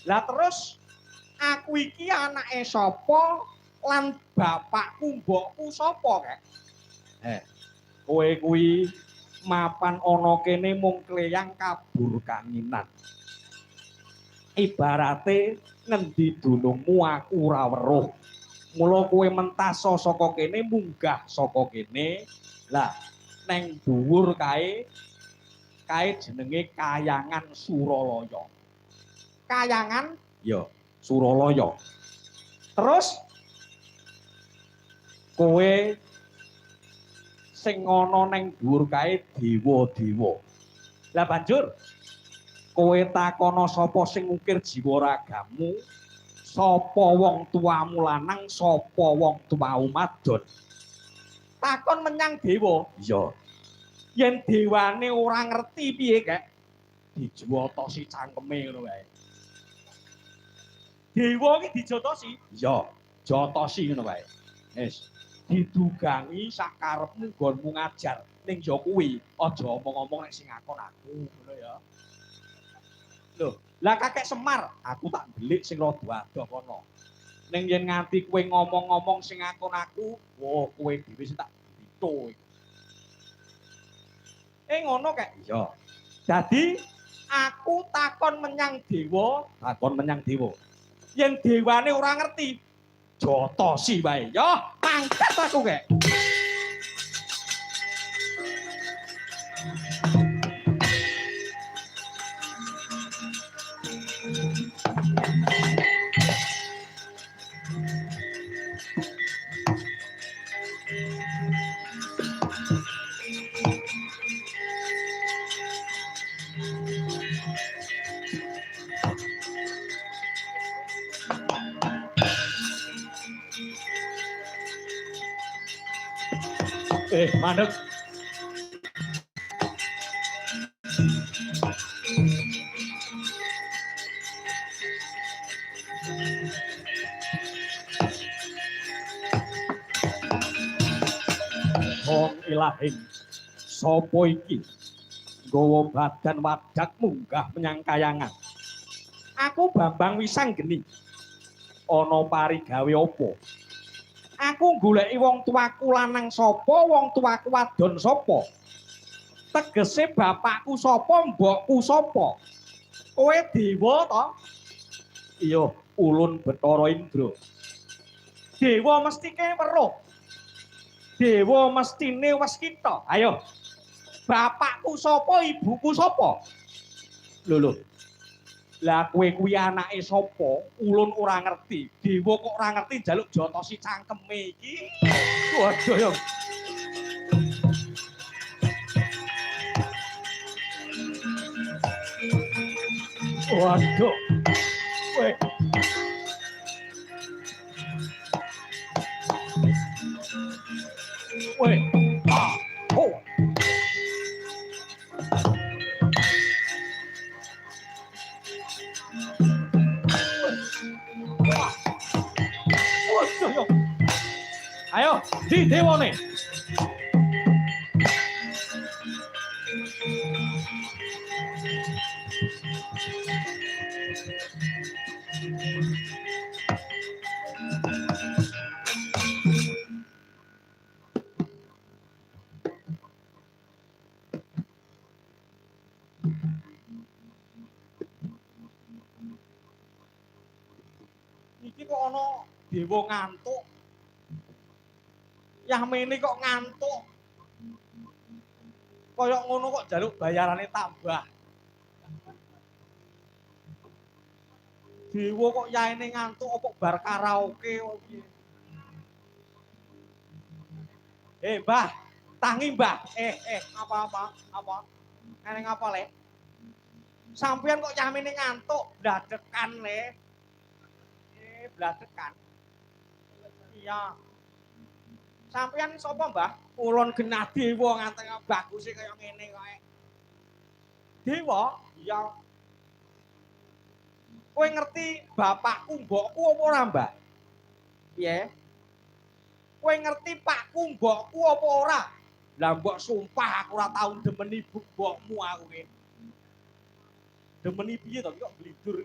Lah terus aku iki anake sapa lan bapakku mbokku sapa kek? Kowe kuwi mapan ana kene mung kleyang kabur kanginan. Ibarate ngendi dunungmu aku ora weruh. Mula kowe mentas saka kene munggah saka kene. Lah neng dhuwur kae jenenge Kayangan Suralaya. Kayangan ya Suralaya. Terus kowe sing ana neng dhuwur kae dewa-dewa. Lah banjur kowe takono sapa sing ngukir jiwa ragamu? Sapa wong tuamu lanang, sapa wong tuamu madon? Takon menyang dewa. Iya. Yen dewane ora ngerti piye kek, dijotosi cangkeme ngono wae. Dewa iki dijotosi? Iya, jotosi ngono wae. Wis, didugangi sakarepmu nggonmu ngajar. Ning ya kuwi aja omong-omong nek sing ngakon aku, ngono ya. Loh, lah kakek Semar, aku tak delik sing rada adoh kono. Ning yen nganti kowe ngomong-ngomong sing ngakon aku, wah kowe dhewe sing tak dito iki. Ngono kek? Iya. Dadi aku takon menyang dewa, Yen dewane ora ngerti, jotosi wae. Ya, mangkat aku kek. Mandeg. Hong ilahing, sapa iki? Nggawa badan wadak munggah menyang kayangan. Aku Bambang Wisanggeni. Ana parigawe apa? Aku goleki wong tuaku lanang sapa, wong tuaku wadon sapa? Tegese bapakku sapa, mbokku sapa? Kowe dewa to? Iya, ulun Bathara Indra. Dewa mesti ke weruh. Dewa mestine wis kita. Ayo. Bapakku sapa, ibuku sapa? Lho. Lah kowe kuwi anake sapa? Ulun ora ngerti. Dewa kok ora ngerti njaluk jotosi cangkeme iki. Waduh ya. Waduh. Weh. Weh. Ah. Oh. Ayo, di dewane. Iki kok ana dewa ngantuk. Yamene kok ngantuk. Kayak ngono kok jaluk bayarane tambah. Dewa kok yaene ngantuk apa bar karaoke kok piye? Mbah, tangi Mbah. Apa? Eneng apa, Le? Sampeyan kok yamene ngantuk, bladekan, Le. Bladekan. Iya. Sampeyan sapa, Mbah? Ulun genah dewa ngantek baguse kaya ngene kae. Dewa? Iya. Kowe ngerti bapakku, mbokku apa ora, Mbah? Piye? Kowe ngerti pakku, mbokku apa ora? Lah mbok sumpah aku ora tau demen ibu mbokmu aku ki. Demeni piye to kok blidur